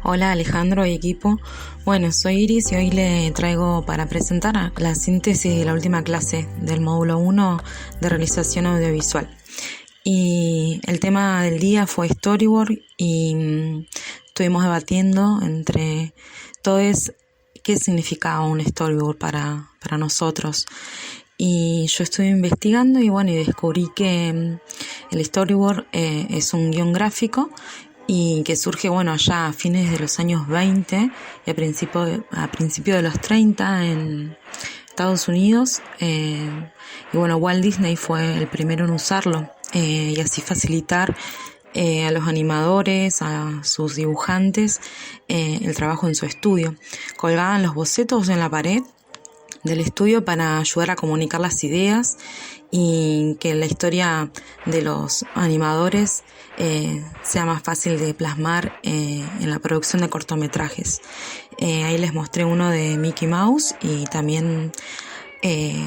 Hola Alejandro y equipo. Bueno, soy Iris y hoy le traigo para presentar la síntesis de la última clase del módulo 1 de realización audiovisual. Y el tema del día fue storyboard y estuvimos debatiendo entre todo qué significaba un storyboard para nosotros. Y yo estuve investigando y descubrí que el storyboard es un guión gráfico y que surge allá a fines de los años 20 y a principio de los 30 en Estados Unidos. Walt Disney fue el primero en usarlo y así facilitar a los animadores, a sus dibujantes, el trabajo en su estudio. Colgaban los bocetos en la pared del estudio para ayudar a comunicar las ideas y que la historia de los animadores sea más fácil de plasmar en la producción de cortometrajes. Ahí les mostré uno de Mickey Mouse y también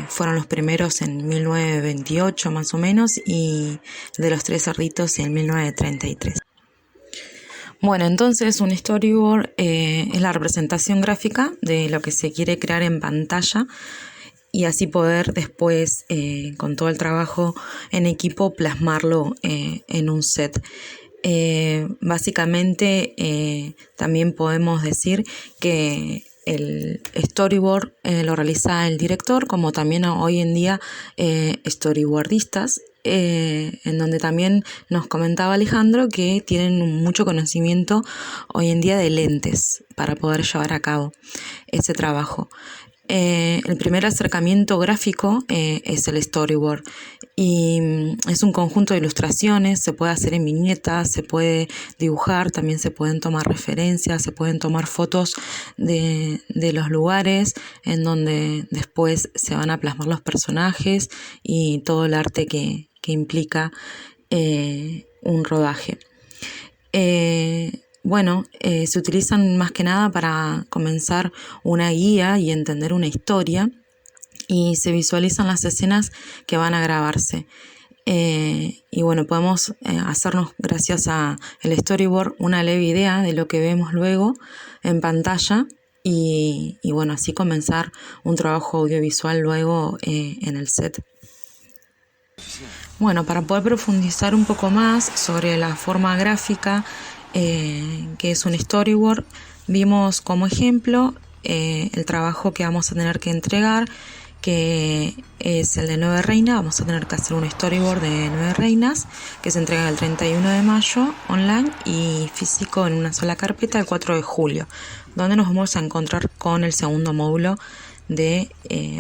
fueron los primeros en 1928 más o menos, y de los tres cerditos en 1933. Bueno, entonces un storyboard es la representación gráfica de lo que se quiere crear en pantalla y así poder después, con todo el trabajo en equipo, plasmarlo en un set. Básicamente, también podemos decir que el storyboard lo realiza el director, como también hoy en día storyboardistas, en donde también nos comentaba Alejandro que tienen mucho conocimiento hoy en día de lentes para poder llevar a cabo ese trabajo. El primer acercamiento gráfico es el storyboard y es un conjunto de ilustraciones. Se puede hacer en viñetas, se puede dibujar, también se pueden tomar referencias, se pueden tomar fotos de los lugares en donde después se van a plasmar los personajes y todo el arte que implica un rodaje. Se utilizan más que nada para comenzar una guía y entender una historia, y se visualizan las escenas que van a grabarse. Podemos hacernos, gracias a el storyboard, una leve idea de lo que vemos luego en pantalla y así comenzar un trabajo audiovisual luego en el set. Bueno, para poder profundizar un poco más sobre la forma gráfica que es un storyboard, vimos como ejemplo el trabajo que vamos a tener que entregar, que es el de 9 reinas. Vamos a tener que hacer un storyboard de 9 reinas que se entrega el 31 de mayo online y físico en una sola carpeta el 4 de julio, donde nos vamos a encontrar con el segundo módulo de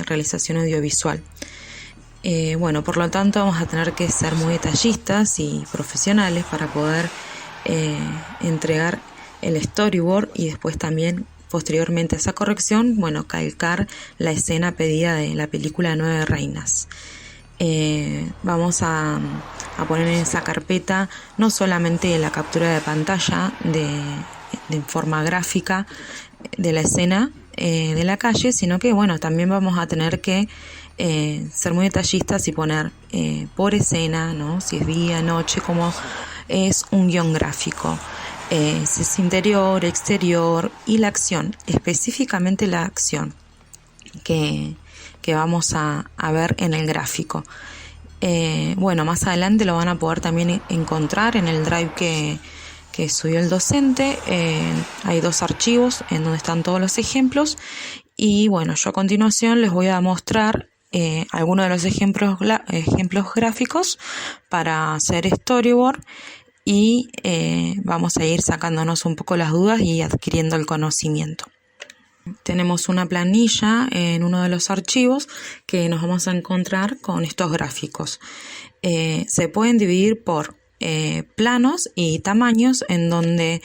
realización audiovisual. Por lo tanto vamos a tener que ser muy detallistas y profesionales para poder entregar el storyboard y después también, posteriormente a esa corrección, calcar la escena pedida de la película 9 reinas. Vamos a poner en esa carpeta no solamente la captura de pantalla de forma gráfica de la escena de la calle, sino que también vamos a tener que ser muy detallistas y poner por escena, ¿no? Si es día, noche, como es un guión gráfico. Si es interior, exterior y la acción, específicamente la acción que vamos a ver en el gráfico. Más adelante lo van a poder también encontrar en el drive que subió el docente. Hay 2 archivos en donde están todos los ejemplos y yo a continuación les voy a mostrar algunos de los ejemplos gráficos para hacer storyboard y vamos a ir sacándonos un poco las dudas y adquiriendo el conocimiento. Tenemos una planilla en uno de los archivos que nos vamos a encontrar con estos gráficos. Se pueden dividir por planos y tamaños, en donde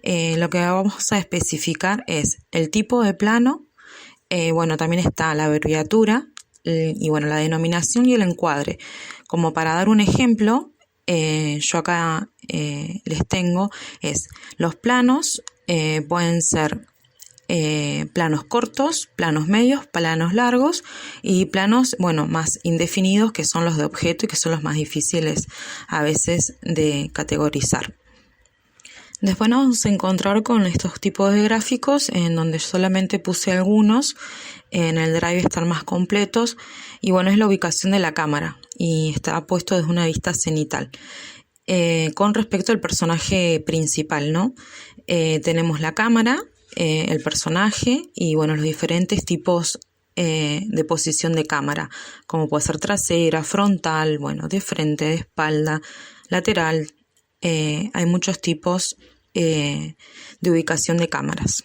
lo que vamos a especificar es el tipo de plano. También está la abreviatura y la denominación y el encuadre. Como para dar un ejemplo, yo acá les tengo los planos. Pueden ser planos cortos, planos medios, planos largos y planos más indefinidos, que son los de objeto y que son los más difíciles a veces de categorizar. Después nos vamos a encontrar con estos tipos de gráficos en donde solamente puse algunos. En el Drive están más completos y bueno, es la ubicación de la cámara y está puesto desde una vista cenital. Con respecto al personaje principal, ¿no? Tenemos la cámara, el personaje y bueno, los diferentes tipos de posición de cámara, como puede ser trasera, frontal, bueno, de frente, de espalda, lateral. Hay muchos tipos de ubicación de cámaras.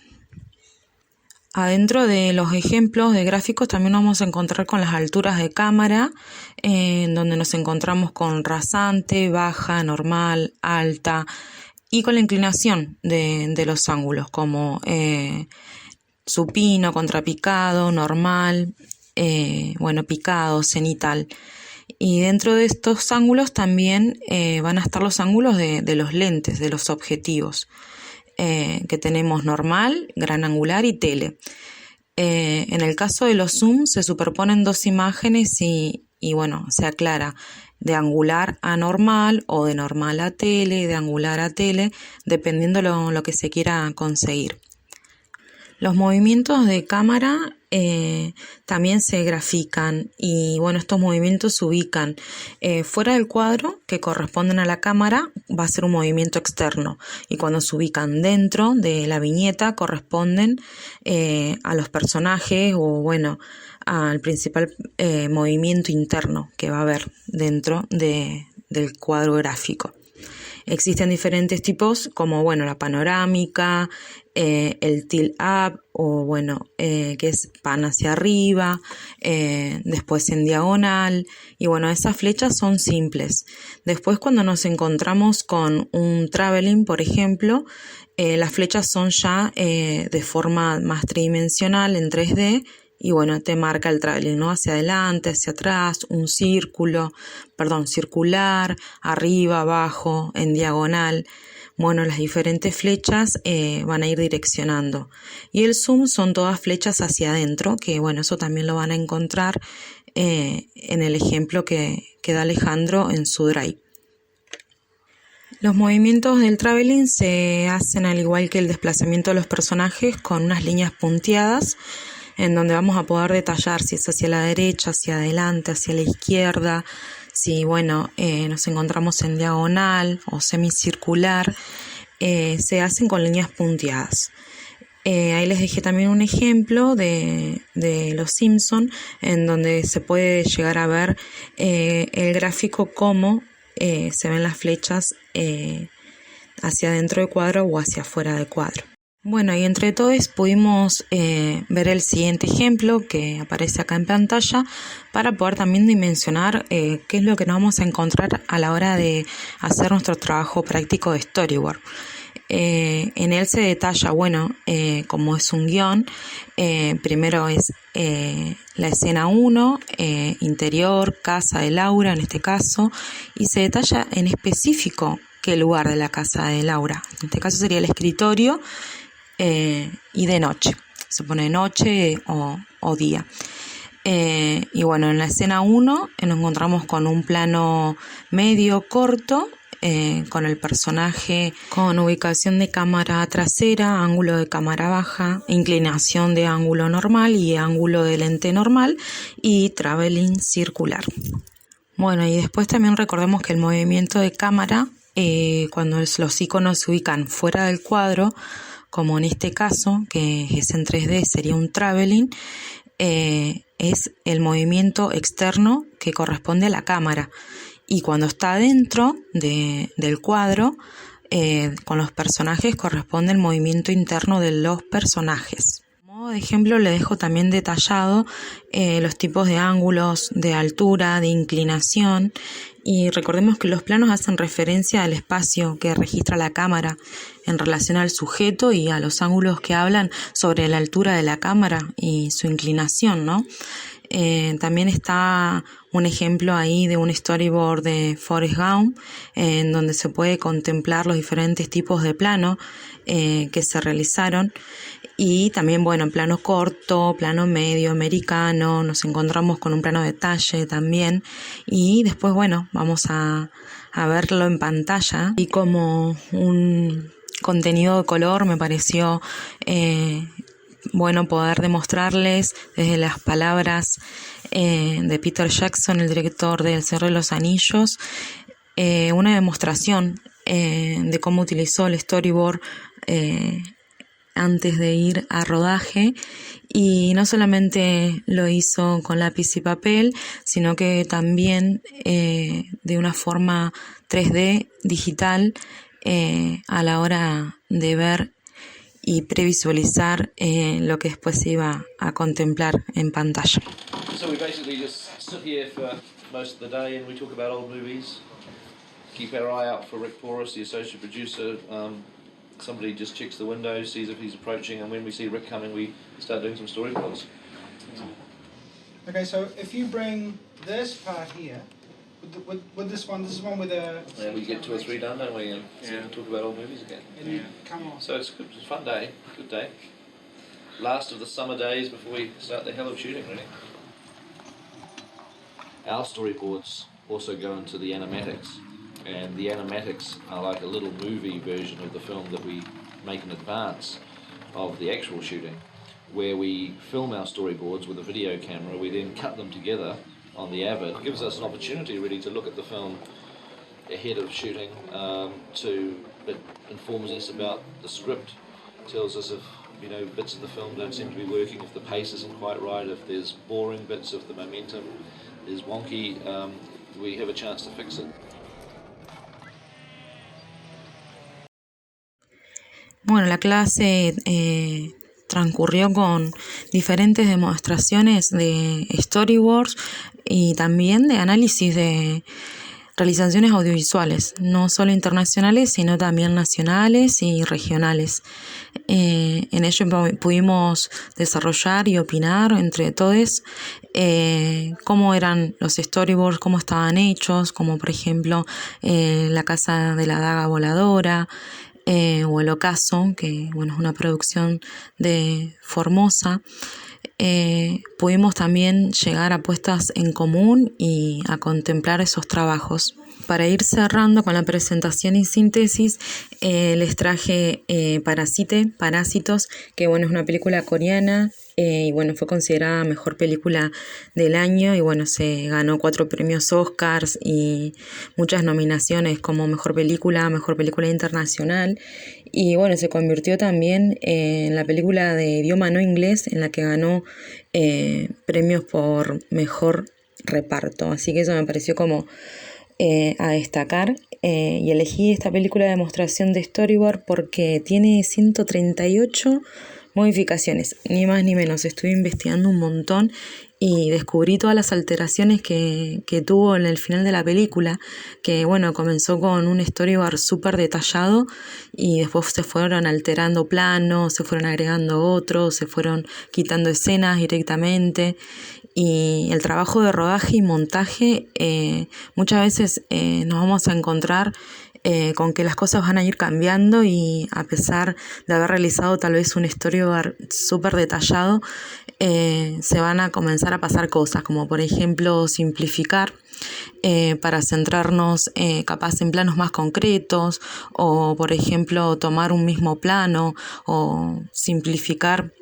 Adentro de los ejemplos de gráficos también nos vamos a encontrar con las alturas de cámara, en donde nos encontramos con rasante, baja, normal, alta y con la inclinación de los ángulos, como supino, contrapicado, normal, picado, cenital. Y dentro de estos ángulos también van a estar los ángulos de los lentes, de los objetivos, que tenemos normal, gran angular y tele. En el caso de los zoom se superponen dos imágenes y bueno, se aclara de angular a normal o de normal a tele, de angular a tele, dependiendo lo que se quiera conseguir. Los movimientos de cámara también se grafican y bueno, estos movimientos se ubican fuera del cuadro que corresponden a la cámara, va a ser un movimiento externo, y cuando se ubican dentro de la viñeta corresponden a los personajes o bueno, al principal movimiento interno que va a haber dentro del cuadro gráfico. Existen diferentes tipos como bueno, la panorámica, el tilt up o bueno, que es pan hacia arriba, después en diagonal y bueno, esas flechas son simples. Después cuando nos encontramos con un traveling, por ejemplo, las flechas son ya de forma más tridimensional en 3D. Y bueno, te marca el traveling, ¿no? Hacia adelante, hacia atrás, un círculo, circular, arriba, abajo, en diagonal. Bueno, las diferentes flechas van a ir direccionando. Y el zoom son todas flechas hacia adentro, que bueno, eso también lo van a encontrar en el ejemplo que da Alejandro en su Drive. Los movimientos del traveling se hacen al igual que el desplazamiento de los personajes con unas líneas punteadas, en donde vamos a poder detallar si es hacia la derecha, hacia adelante, hacia la izquierda, si bueno, nos encontramos en diagonal o semicircular, se hacen con líneas punteadas. Ahí les dejé también un ejemplo de Los Simpson, en donde se puede llegar a ver el gráfico cómo se ven las flechas hacia adentro del cuadro o hacia afuera del cuadro. Bueno, y entre todos pudimos ver el siguiente ejemplo que aparece acá en pantalla para poder también dimensionar qué es lo que nos vamos a encontrar a la hora de hacer nuestro trabajo práctico de storyboard. En él se detalla, bueno, como es un guión, primero es la escena 1, interior, casa de Laura en este caso, y se detalla en específico qué lugar de la casa de Laura. En este caso sería el escritorio. Y de noche, se pone noche o día. Y bueno, en la escena 1 nos encontramos con un plano medio corto, con el personaje con ubicación de cámara trasera, ángulo de cámara baja, inclinación de ángulo normal y ángulo de lente normal y traveling circular. Bueno, y después también recordemos que el movimiento de cámara, cuando los iconos se ubican fuera del cuadro, como en este caso, que es en 3D, sería un traveling, es el movimiento externo que corresponde a la cámara. Y cuando está dentro del cuadro, con los personajes, corresponde el movimiento interno de los personajes. Como modo de ejemplo, le dejo también detallado los tipos de ángulos, de altura, de inclinación. Y recordemos que los planos hacen referencia al espacio que registra la cámara en relación al sujeto y a los ángulos que hablan sobre la altura de la cámara y su inclinación, ¿no? También está un ejemplo ahí de un storyboard de Forrest Gump, en donde se puede contemplar los diferentes tipos de plano que se realizaron. Y también, bueno, en plano corto, plano medio, americano, nos encontramos con un plano detalle también. Y después, bueno, vamos a verlo en pantalla y con contenido de color me pareció bueno poder demostrarles desde las palabras de Peter Jackson, el director de El Señor de los Anillos, una demostración de cómo utilizó el storyboard antes de ir a rodaje, y no solamente lo hizo con lápiz y papel, sino que también de una forma 3D digital a la hora de ver y previsualizar lo que después se iba a contemplar en pantalla. So we basically just sit here for most of the day and we talk about old movies. Keep our eye out for Rick Porras, the associate producer. Somebody just checks the window, sees if he's approaching, and when we see Rick coming, we start doing some storyboards. Okay, so if you bring this part here, with this is one with a... And we get 2 or 3 done, don't we? And talk about old movies again. And come on. So it's good, it's a fun day, good day. Last of the summer days before we start the hell of shooting, really. Our storyboards also go into the animatics. And the animatics are like a little movie version of the film that we make in advance of the actual shooting, where we film our storyboards with a video camera. We then cut them together on the Avid. It gives us an opportunity really to look at the film ahead of shooting. It informs us about the script, tells us if bits of the film don't seem to be working, if the pace isn't quite right, if there's boring bits, if the momentum is wonky, we have a chance to fix it. Bueno, la clase transcurrió con diferentes demostraciones de storyboards y también de análisis de realizaciones audiovisuales, no solo internacionales, sino también nacionales y regionales. En ello pudimos desarrollar y opinar entre todos cómo eran los storyboards, cómo estaban hechos, como por ejemplo La Casa de la Daga Voladora, o El Ocaso, que bueno, es una producción de Formosa. Pudimos también llegar a puestas en común y a contemplar esos trabajos. Para ir cerrando con la presentación y síntesis, les traje Parásitos, que bueno, es una película coreana y bueno, fue considerada mejor película del año y bueno, se ganó 4 premios Oscars y muchas nominaciones como mejor película internacional, y bueno, se convirtió también en la película de idioma no inglés en la que ganó premios por mejor reparto, así que eso me pareció como a destacar, y elegí esta película de demostración de storyboard porque tiene 138 modificaciones, ni más ni menos. Estuve investigando un montón y descubrí todas las alteraciones que tuvo en el final de la película, que bueno, comenzó con un storyboard súper detallado y después se fueron alterando planos, se fueron agregando otros, se fueron quitando escenas directamente, y el trabajo de rodaje y montaje muchas veces nos vamos a encontrar con que las cosas van a ir cambiando, y a pesar de haber realizado tal vez un storyboard súper detallado, se van a comenzar a pasar cosas, como por ejemplo simplificar para centrarnos capaz en planos más concretos, o por ejemplo tomar un mismo plano o simplificar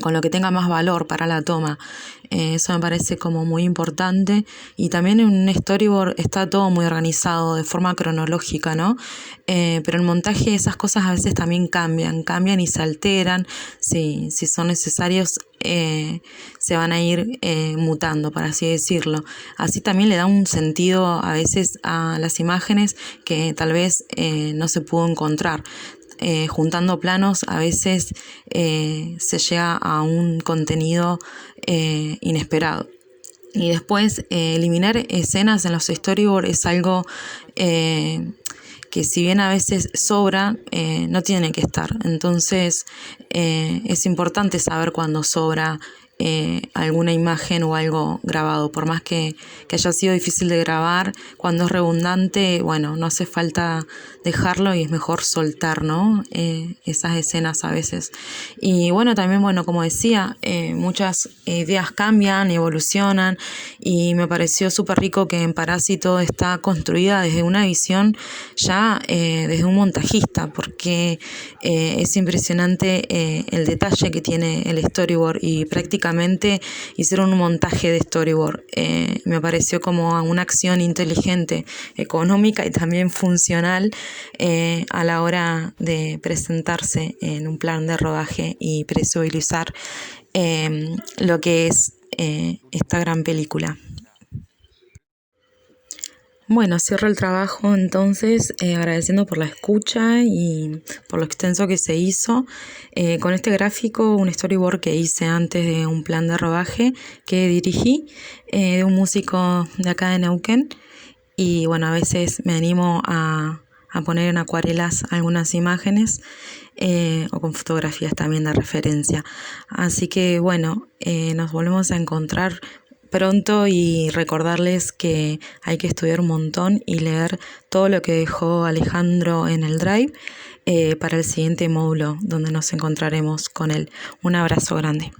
con lo que tenga más valor para la toma. Eso me parece como muy importante, y también en un storyboard está todo muy organizado de forma cronológica, ¿no? Pero en montaje esas cosas a veces también cambian y se alteran. Si son necesarios, se van a ir mutando, por así decirlo. Así también le da un sentido a veces a las imágenes que tal vez no se pudo encontrar. Juntando planos a veces se llega a un contenido inesperado. Y después eliminar escenas en los storyboards es algo que si bien a veces sobra, no tiene que estar. Entonces es importante saber cuándo sobra alguna imagen o algo grabado. Por más que haya sido difícil de grabar, cuando es redundante, bueno, no hace falta dejarlo y es mejor soltar, ¿no? Esas escenas a veces. Y bueno, también, bueno, como decía, muchas ideas cambian, evolucionan, y me pareció súper rico que en Parásito está construida desde una visión ya desde un montajista, porque es impresionante el detalle que tiene el storyboard, y prácticamente hicieron un montaje de storyboard. Me pareció como una acción inteligente, económica y también funcional a la hora de presentarse en un plan de rodaje y previsualizar lo que es esta gran película. Bueno, cierro el trabajo entonces agradeciendo por la escucha y por lo extenso que se hizo. Con este gráfico, un storyboard que hice antes de un plan de rodaje que dirigí, de un músico de acá de Neuquén. Y bueno, a veces me animo a poner en acuarelas algunas imágenes o con fotografías también de referencia. Así que bueno, nos volvemos a encontrar pronto, y recordarles que hay que estudiar un montón y leer todo lo que dejó Alejandro en el Drive para el siguiente módulo donde nos encontraremos con él. Un abrazo grande.